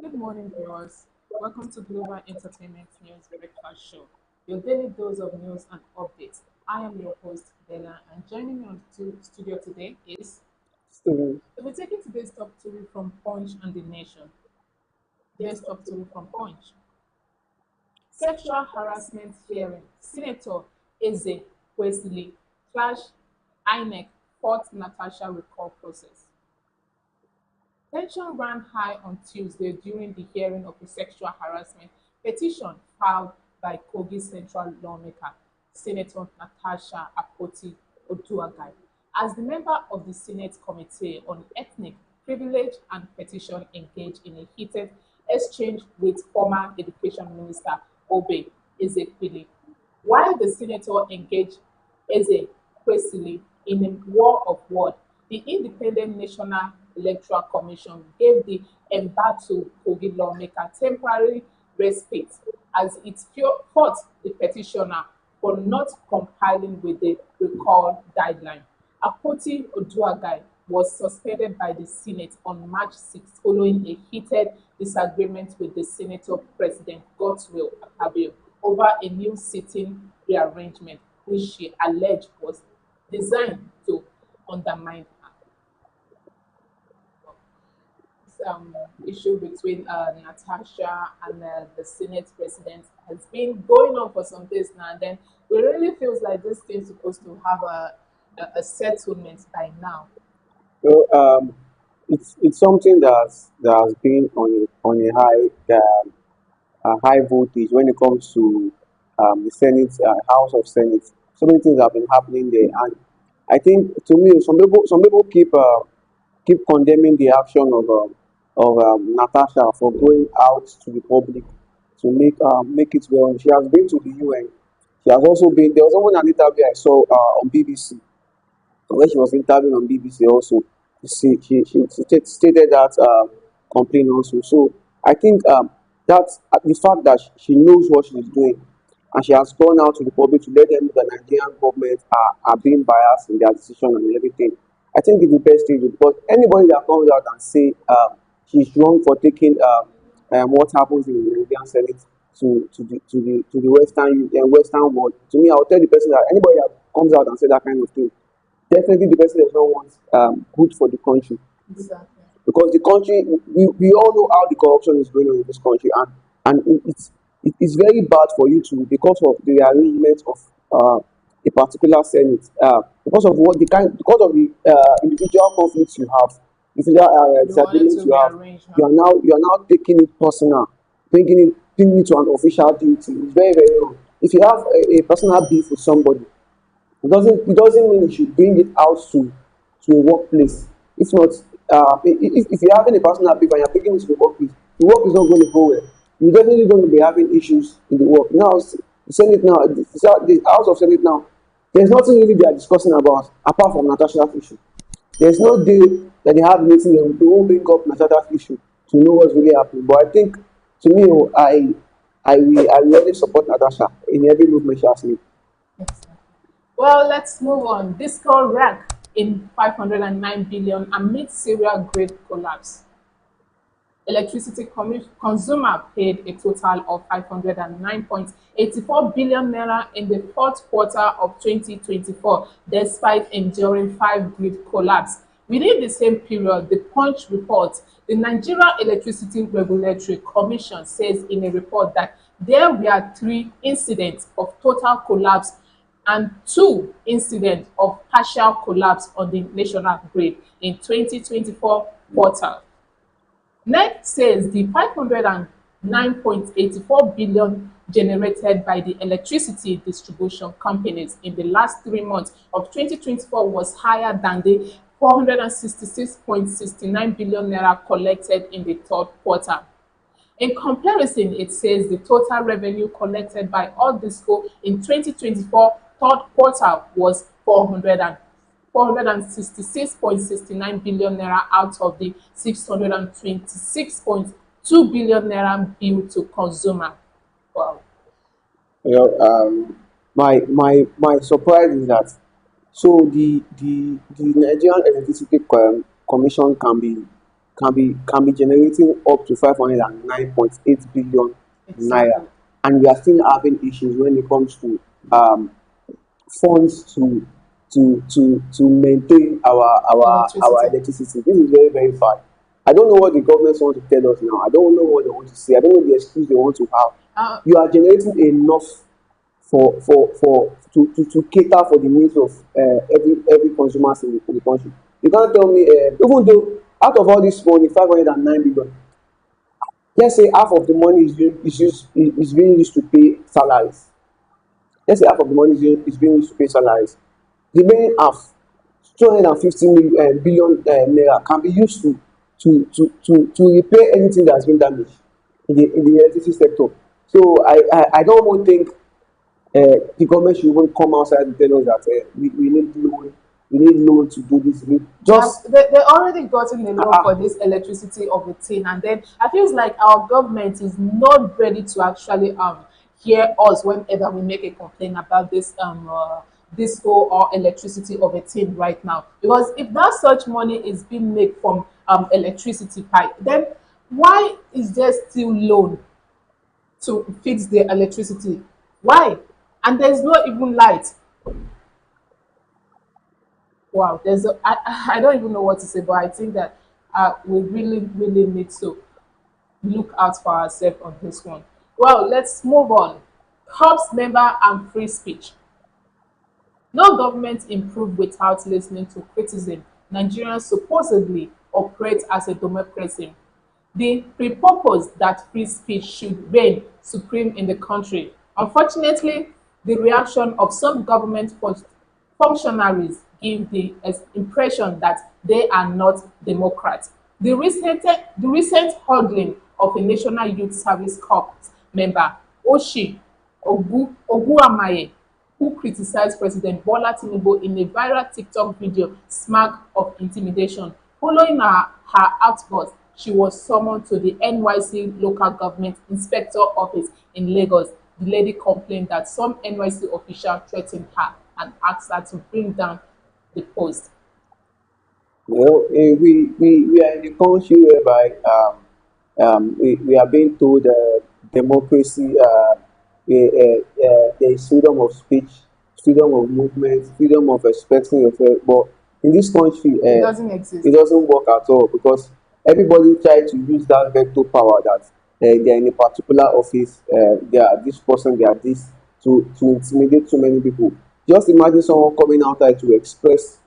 Good morning, viewers. Welcome to Global Entertainment News Breakfast Show, your daily dose of news and updates. I am your host, Bella, and joining me on the studio today is. So, We're taking today's top story from Punch and the Nation. Today's top story from Punch. Sexual harassment hearing. Senator Eze Wesley slash INEC fought Natasha recall process. Tension ran high on Tuesday during the hearing of a sexual harassment petition filed by Kogi Central lawmaker Senator Natasha Akpoti-Oduaghan as the member of the Senate Committee on Ethnic Privilege and Petition engaged in a heated exchange with former Education Minister Obe Ezekwili. While the senator engaged Ezekwesili in a war of words, the Independent National Electoral Commission gave the embattled Kogi lawmaker temporary respite as it fought the petitioner for not complying with the recall deadline. Akpoti Oduaghan was suspended by the Senate on March 6 following a heated disagreement with the Senator President Godswill Akpabio over a new seating rearrangement, which she alleged was designed to undermine her. um, issue between Natasha and the Senate president has been going on for some days now, and then it really feels like this thing's supposed to have a settlement by now. so it's something that has been on a high voltage when it comes to the Senate, House of Senate. So many things have been happening there, and I think to me, some people keep condemning the action of Natasha for going out to the public to make it well. She has been to the UN. She has also been. There was even an interview I saw on BBC when she was interviewed on BBC also, she stated that complaint also. So I think that the fact that she knows what she's doing and she has gone out to the public to let them know the Nigerian government are being biased in their decision and everything. I think it's the best thing because anybody that comes out and say she's wrong for taking what happens in the Nigerian Senate to the Western world. To me, I'll tell the person that anybody that comes out and say that kind of thing, definitely the person does not want good for the country Exactly. because the country we all know how the corruption is going on in this country, and it's very bad for you to because of the arrangement of a particular senate because of what the kind because of the individual conflicts you have, individual You want it disagreements to you be have. arranged now. You are now taking it personal, bringing it to an official duty. It's very very wrong. If you have a personal beef with somebody, it doesn't mean you should bring it out to a workplace. If not, if you're having a personal beef and you're taking it to the workplace, the work is not going to go well. You're definitely going to be having issues in the work. Now, the Senate now, the House of Senate now, there's nothing really they are discussing about apart from Natasha's issue. There's no day that they have meeting they won't bring up Natasha's issue to know what's really happening. But I think, to me, I really support Natasha in every movement she has made. Well, let's move on. Disco rank in 509 billion amid Syria grid collapse. Electricity consumer paid a total of 509.84 billion naira in the fourth quarter of 2024, despite enduring five grid collapse. Within the same period, the Punch reports the Nigeria Electricity Regulatory Commission says in a report that there were three incidents of total collapse and two incidents of partial collapse on the national grid in 2024 quarter. NEC says the 509.84 billion generated by the electricity distribution companies in the last 3 months of 2024 was higher than the 466.69 billion naira collected in the third quarter. In comparison, it says the total revenue collected by all disco in 2024 third quarter was 466.69 billion naira out of the 626.2 billion naira bill to consumer. Wow. You know, my surprise is that so the Nigerian Electricity Commission can be generating up to 509.8 billion naira, Exactly. and we are still having issues when it comes to funds to maintain our Electricity. electricity. This is very, very bad. I don't know what the government want to tell us now. I don't know what they want to say. I don't know the excuse they want to have. Uh, You are generating enough to cater for the needs of every consumers in the country. You can't tell me, even though out of all this money, 509 billion, let's say half of the money is being used to pay salaries. Let's say half of the money is being used to pay salaries. The remaining half, 250 billion naira, can be used to repair anything that has been damaged in the electricity sector. So I don't even think the government should even come outside and tell us that we need loan, we need loan to do this. Just they already gotten a loan uh, for this electricity of the thing, and then I feel like our government is not ready to actually hear us whenever we make a complaint about this whole or electricity of a thing right now. Because if that such money is being made from electricity pipe, then why is there still loan to fix the electricity? Why? And there's not even light. Wow, I don't even know what to say, but I think that we really, really need to look out for ourselves on this one. Well, let's move on. Corps member and free speech. No government improve without listening to criticism. Nigerians supposedly operate as a democracy. They pre-purpose that free speech should reign supreme in the country. Unfortunately, the reaction of some government functionaries give the impression that they are not Democrats. The recent huddling of a National Youth Service Corps member, Oshi Oguamaye, who criticized President Bola Tinubu in a viral TikTok video smack of intimidation. Following her outburst, she was summoned to the NYC Local Government Inspector Office in Lagos. The lady complained that some NYC official threatened her and asked her to bring down the post. we are in a country whereby we are being told democracy, there is freedom of speech, freedom of movement, freedom of expressing yourself. But in this country, It doesn't exist. it doesn't work at all because everybody tries to use that veto power that they are in a particular office, they are this person, they are this, to intimidate so many people. Just imagine someone coming out there to express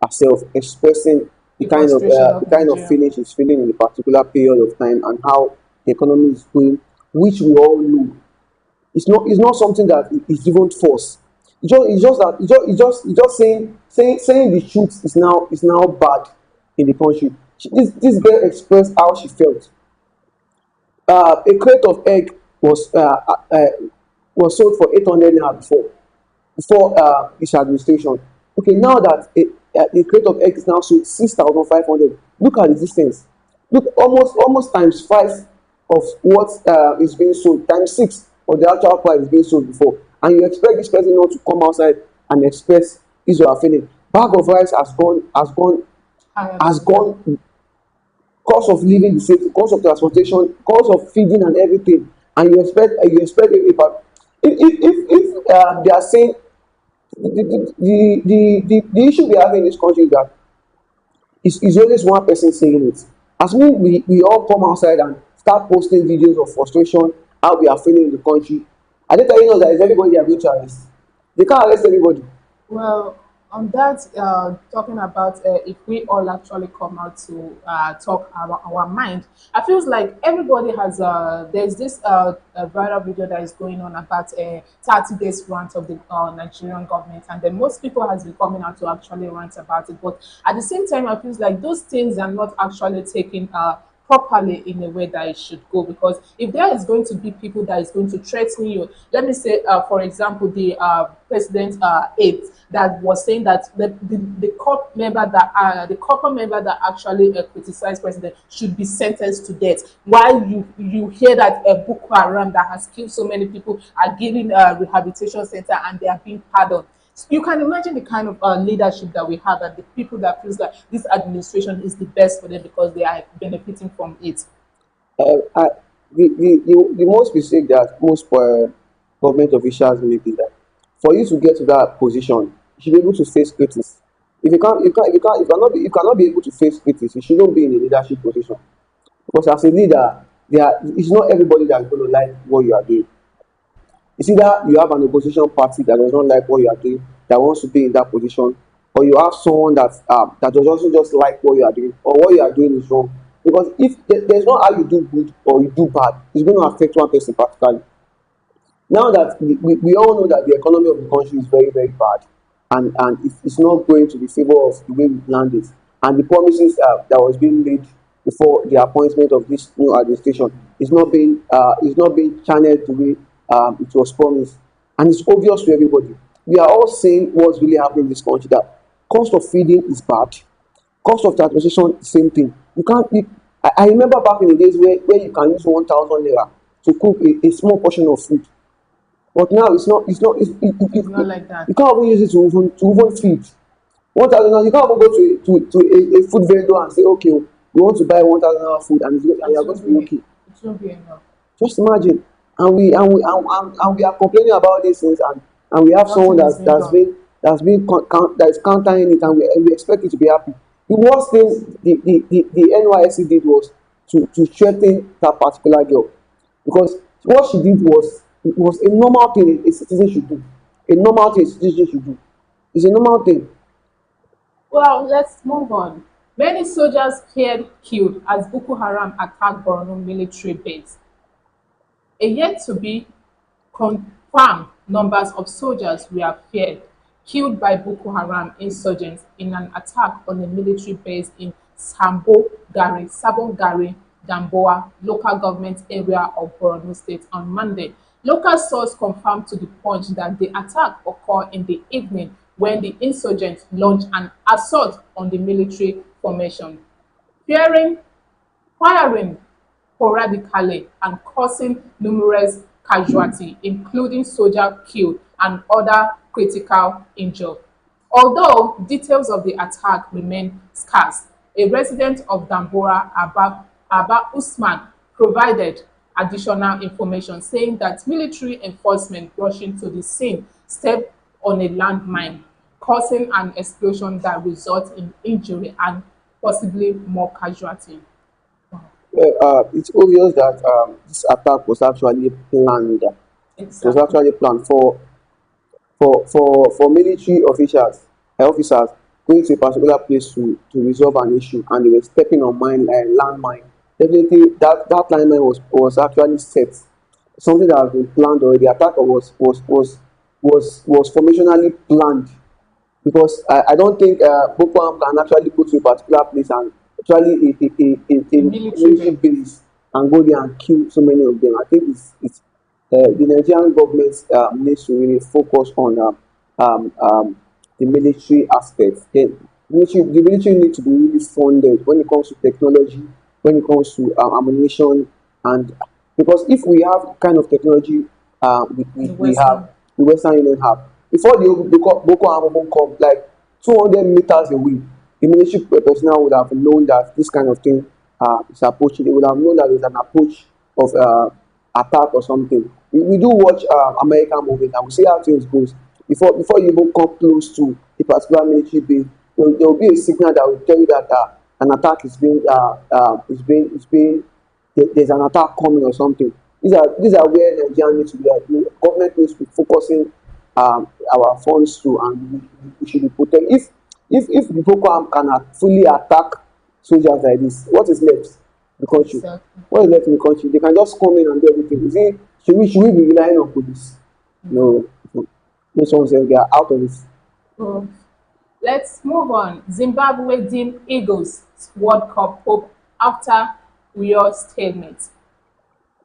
herself, expressing The frustration the of kind of Nigeria. feeling she's feeling in a particular period of time and how the economy is going, which we all know it's not something that is even forced. It's just that it's just saying the truth is now bad in the country. This girl expressed how she felt. A crate of egg was uh, uh, uh, was sold for 800 naira before this administration. Okay, now that a crate of egg is now sold 6,500. Look at the distance. Look, almost times five of what is being sold, times six of the actual price is being sold before. And you expect this person not to come outside and express his or her feeling. Bag of rice Higher has than before. gone cost of living the same, cost of transportation, cost of feeding and everything, and you expect but if they are saying the issue we have in this country is that it's always one person saying it. As we all come outside and start posting videos of frustration, how we are feeling in the country, are they telling us that it's everybody they are going to arrest? They can't arrest everybody. Well, On that, talking about if we all actually come out to talk our mind, I feels like everybody has there's this viral video that is going on about a 30 days rant of the Nigerian government, and then most people has been coming out to actually rant about it. But at the same time, I feels like those things are not actually taken properly in a way that it should go, because if there is going to be people that is going to threaten you, let me say for example the president aide that was saying that the corp member that the corporate member that actually criticized president should be sentenced to death, while you hear that Boko Haram that has killed so many people are given a rehabilitation center and they are being pardoned. So you can imagine the kind of leadership that we have, and the people that feels that this administration is the best for them because they are benefiting from it. I, the most mistake that most government officials make is that for you to get to that position, you should be able to face critics. If you cannot be able to face critics, you shouldn't be in a leadership position. Because as a leader, it's not everybody that's going to like what you are doing. It's either you have an opposition party that does not like what you are doing, that wants to be in that position, or you have someone that does also just like what you are doing, or what you are doing is wrong. Because if there's not how you do good or you do bad, it's going to affect one person particularly. Now that we all know that the economy of the country is very, very bad, and it's not going to the favor of the way we planned it, and the promises that was being made before the appointment of this new administration is not being channeled the way it was promised, and it's obvious to everybody. We are all seeing what's really happening in this country, that cost of feeding is bad, cost of transportation same thing. You can't you, I remember back in the days where you can use 1,000 naira to cook a small portion of food, but now It's not like that. you can't even use it to even feed 1,000 naira. You can't even go to a food vendor and say, okay, you want to buy 1,000 naira food, and It you're going won't to be be. okay. It won't be enough. Just imagine. And we are complaining about these things, and we have someone Nothing is being done. that is countering it, and we expect it to be happy. The worst thing the NYSC did was to threaten that particular girl, because what she did was a normal thing a citizen should do. A normal thing a citizen should do. It's a normal thing. Well, let's move on. Many soldiers killed as Boko Haram attacked Borno military base. A yet to be confirmed numbers of soldiers were feared killed by Boko Haram insurgents in an attack on a military base in Sabon Gari, Damboa local government area of Borno State on Monday. Local source confirmed to the Punch that the attack occurred in the evening when the insurgents launched an assault on the military formation, fearing firing sporadically and causing numerous casualties, including soldiers killed and other critical injured. Although details of the attack remain scarce, a resident of Dambora, Abba Usman, provided additional information saying that military enforcement rushing to the scene stepped on a landmine, causing an explosion that resulted in injury and possibly more casualty. Well, it's obvious that this attack was actually planned. It was Exactly. actually planned for military officers going to a particular place to resolve an issue, and they were stepping on landmine. Definitely, that landmine was actually set. Something that has been planned already. The attack was formationally planned, because I don't think Boko Haram can actually go to a particular place and actually A a military military base. base and go there and kill so many of them. I think the Nigerian government needs to really focus on the military aspect. The military needs to be really funded when it comes to technology, when it comes to ammunition, and because if we have the kind of technology The we have, Western. the Western Union have, before the Boko Haram even come, like 200 meters away, the military personnel would have known that this kind of thing is approaching. They would have known that there's an approach of attack or something. We do watch American movies, and we see how things goes. Before you even come close to a particular military base, there will be a signal that will tell you that an attack is being there's an attack coming or something. These are where Nigeria needs to be. Government needs to be focusing our funds to, and we should be protected. If the Boko Haram can fully attack soldiers like this, what is left in the country? Exactly. What is left in the country? They can just come in and do everything. You see, should we be relying on police? No. Those ones, they are out of it. So let's move on. Zimbabwe deem Eagles World Cup hope after Rio statement.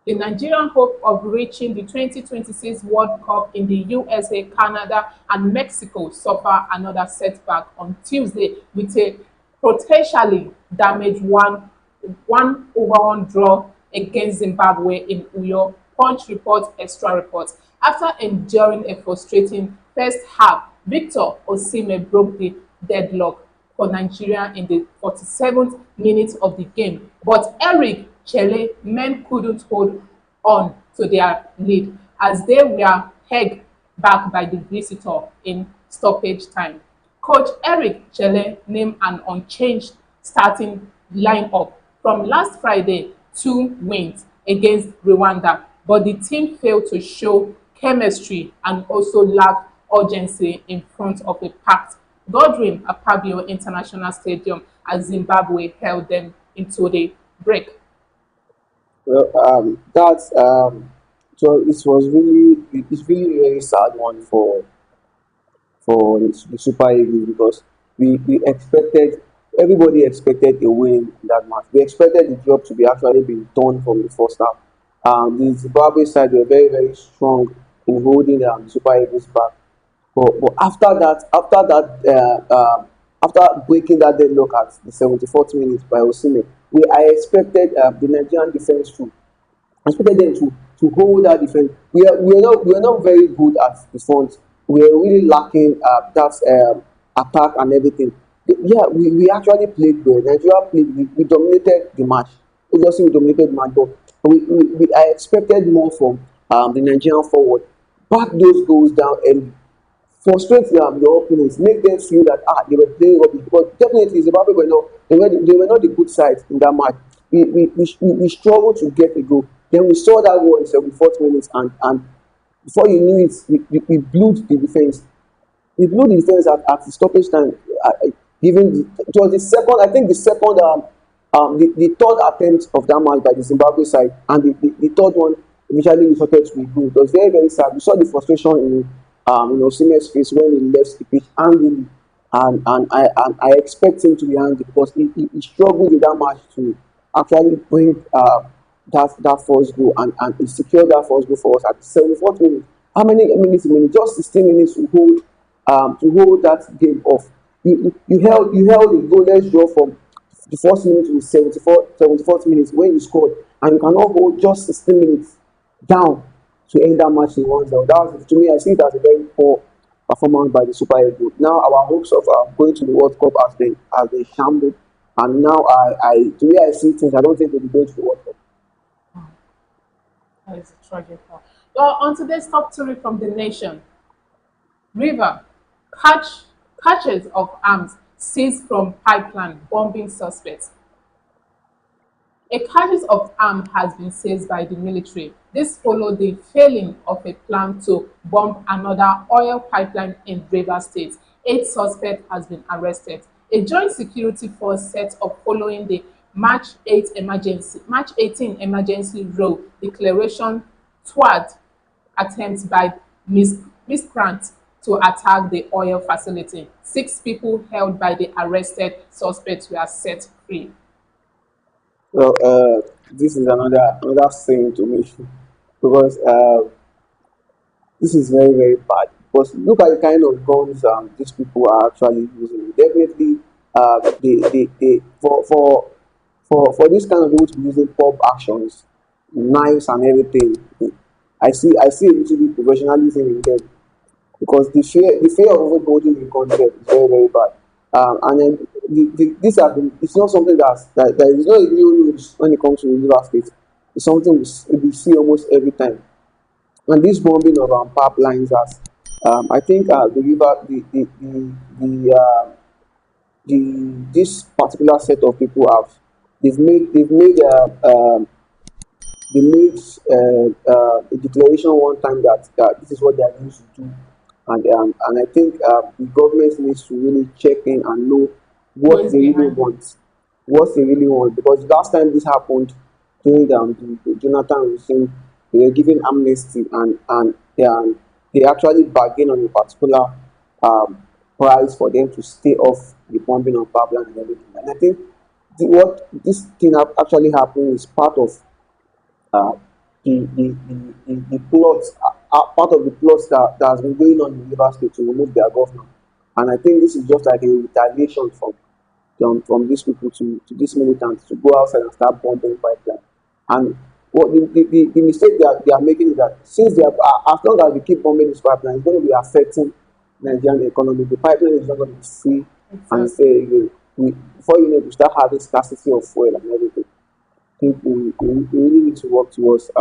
The Nigerian hope of reaching the 2026 World Cup in the USA, Canada, and Mexico suffered another setback on Tuesday with a potentially damaged 1-1 draw against Zimbabwe in Uyo. Punch report, extra report. After enduring a frustrating first half, Victor Osimhen broke the deadlock for Nigeria in the 47th minute of the game, but Eric Chelle men couldn't hold on to their lead as they were pegged back by the visitor in stoppage time. Coach Eric Chelle named an unchanged starting lineup from last Friday, 2 wins against Rwanda, but the team failed to show chemistry and also lacked urgency in front of a packed Godwin Akpabio International Stadium as Zimbabwe held them into the break. Well, that's so it was it's really very sad one for the Super Eagles because we expected, everybody expected a win in that match. We expected the job to be actually being done from the first half. The Zimbabwe side were very strong in holding the Super Eagles back. But after breaking that deadlock at the 74th minute by Osimhen, I expected the Nigerian defense to expected them to hold that defense. We are not very good at the front. We are really lacking that attack and everything. Yeah, we actually played well. Nigeria played. We dominated the match. Obviously, we dominated the match, but I expected more from the Nigerian forward. Back those goals down early, frustrate your opponents, make them feel that they were playing rubbish. But definitely Zimbabwe were not, they were not the good side in that match. We struggled to get a goal. Then we saw that goal in 74th minutes, and before you knew it, we blew the defense. We blew the defense at the stoppage time. Given it was the second, I think the second, the third attempt of that match by the Zimbabwe side, and the third one eventually resulted to be good. It was very sad. We saw the frustration in Osimhen's face when he left the pitch angrily, and I expect him to be angry because he struggled in that match to actually bring that first goal, and he secured that first goal for us at the 74th minute. How many minutes remaining? Just 16 minutes to hold that game off. You held a goalless draw from the first minute to the 74th minute when you scored, and you cannot hold just 16 minutes down to end that match in 1-0. That was, to me, I see it as a very poor performance by the Super Eagles. Now our hopes of going to the World Cup has been shambled, and now the way I see things, I don't think they'll be going to the World Cup. That is a tragic one. Well, on today's top story from the nation, River catches of arms seized from pipeline bombing suspects. A cartridge of arms has been seized by the military. This followed the failing of a plan to bomb another oil pipeline in Rivers State. 8 suspects has been arrested. A joint security force set up following the March 18 emergency row declaration thwart attempts by miscreants to attack the oil facility. 6 people held by the arrested suspects were set free. Well, this is another thing to me because this is very bad. Because look at the kind of guns these people are actually using. Definitely, they for this kind of people to be using pop actions, knives and everything. I see a little bit professionalism in them because the fear of overloading the content is very bad. And then these are it's not something that is not a new news when it comes to River State. It's something we see almost every time. And this bombing of pipelines has, I think the river the this particular set of people have they made a declaration one time that this is what they are going to do, And I think the government needs to really check in and know Who what is they really behind it? want, because last time this happened during the Jonathan regime, they were giving amnesty, and they actually bargained on a particular um, price for them to stay off the bombing of Babylon and everything. And I think what this thing actually happened is part of uh, the plots, part of the plots that has been going on in River State to remove their governor. And I think this is just like a retaliation from these people to these militants to go outside and start bombing pipeline. And what the mistake they are making is that since they are, as long as they keep bombing this pipeline, it's going to be affecting Nigerian economy. The pipeline is not going to be free and Exactly. fair again. Before you know, we start having scarcity of fuel and everything. I think we really need to work towards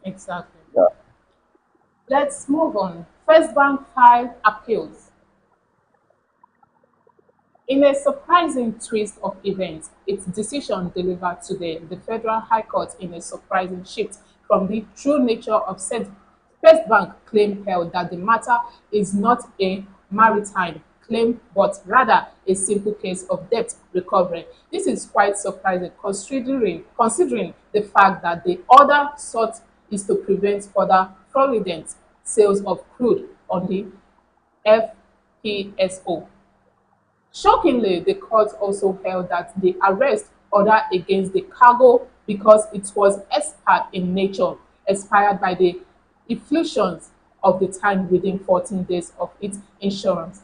Exactly. yeah. Let's move on. First Bank filed appeals. In a surprising twist of events, its decision delivered today, the Federal High Court, in a surprising shift from the true nature of said First Bank claim, held that the matter is not a maritime claim but rather a simple case of debt recovery. This is quite surprising considering the fact that the order sought is to prevent further fraudulent sales of crude on the FPSO. Shockingly, the court also held that the arrest order against the cargo, because it was expired in nature, expired by the effluxions of the time within 14 days of its insurance.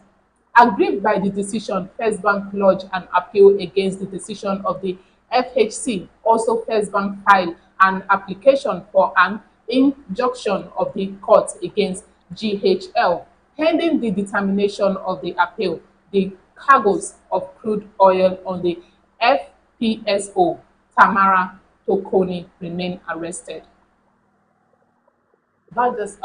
Aggrieved by the decision, First Bank lodged an appeal against the decision of the FHC. Also, First Bank filed an application for an injunction of the court against GHL. Pending the determination of the appeal, the cargoes of crude oil on the FPSO Tamara Tokoni remain arrested. About this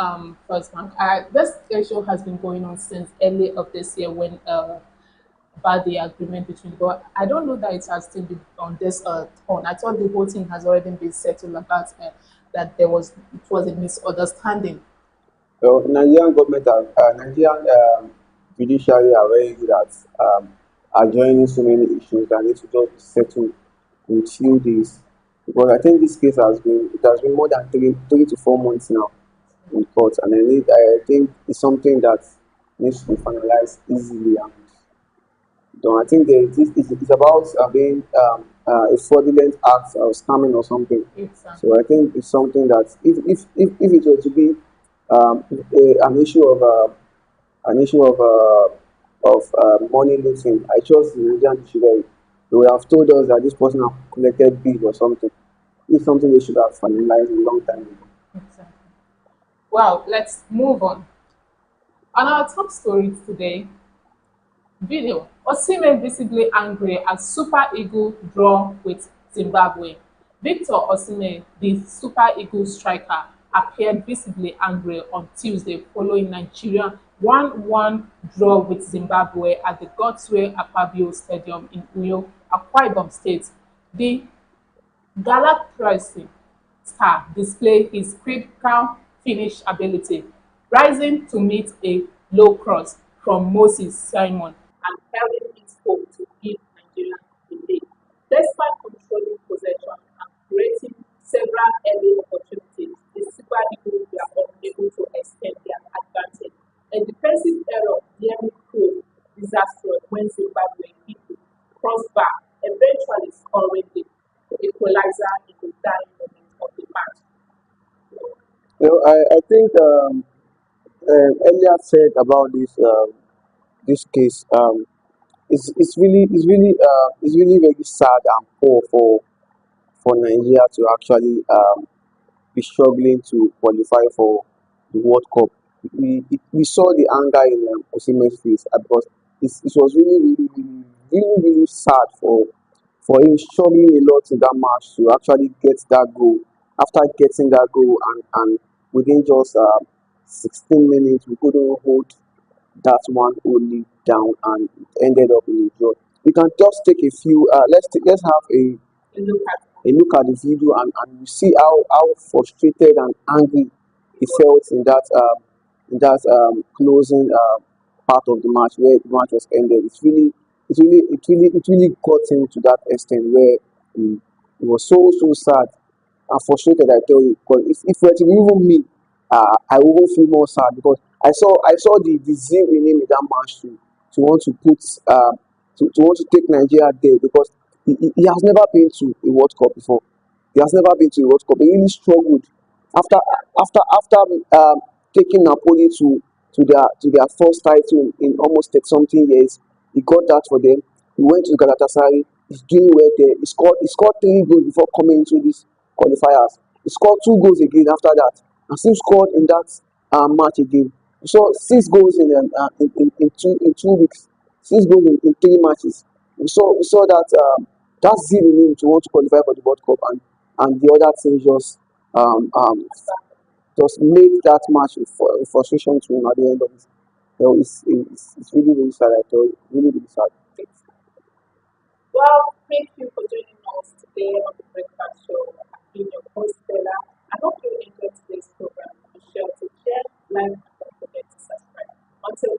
First Bank, this issue has been going on since early of this year when about the agreement between, but I don't know that it has still been on this on. I thought the whole thing has already been settled about that it was a misunderstanding. So Nigerian judiciary are very good at adjoining so many issues that need to just be settled in few days. Because I think this case has been more than 3 to 4 months now in court, and I think it's something that needs to be finalized easily and done. I think it's about being a fraudulent act or scamming or something. Exactly. So I think it's something that if it were to be an issue of money losing, I trust the Nigerian judiciary. They would have told us that this person have collected bill or something. It's something they should have finalized a long time ago. Exactly. Well, let's move on. On our top story today, video. Osimhen visibly angry as Super Eagles draw with Zimbabwe. Victor Osimhen, the Super Eagles striker, appeared visibly angry on Tuesday following Nigeria 1-1 draw with Zimbabwe at the Godswill Akpabio Stadium in Uyo, Akwa Ibom State. The Galatasaray star displayed his critical finish ability, rising to meet a low cross from Moses Simon and carrying it home to give Nigeria the lead. Despite controlling possession and creating several early opportunities, the Super Eagles were unable to extend their advantage. A defensive error nearly proved disastrous when Zimbabwe hit the crossbar, eventually scoring the equalizer in the dying moment of the match. I think earlier said about this case. It's really very sad and poor for Nigeria to actually be struggling to qualify for the World Cup. We saw the anger in Osimhen's face because it was really sad for him struggling a lot in that match to actually get that goal. After getting that goal and within just 16 minutes, we couldn't hold that one only down and it ended up in a draw. We can just take a few. Let's have And look at a look at the video and you see how frustrated and angry he felt in in that closing part of the match where the match was ended. It really got him to that extent where he was so sad and frustrated. I tell you, because if it were to be even me, I wouldn't feel more sad because I saw the zeal in him in that match to want to put to want to take Nigeria there because he has never been to a World Cup before. He has never been to a World Cup. He really struggled after after taking Napoli to their first title in almost 30 something years. He got that for them. He went to Galatasaray. He's doing well there. He scored 3 goals before coming into this qualifiers. He scored 2 goals again after that, and still scored in that match again. So 6 goals in 2 weeks, 6 goals in 3 matches. We saw that that zeal in him to want to qualify for the World Cup, and the other thing just made that match a frustration to him at the end of it. So it's really really sad. I thought really really sad. Well, thank you for joining us today on the Breakfast Show. I've been your host, Bella. I hope you enjoyed today's program. Be sure to share, like, and don't forget to subscribe. Until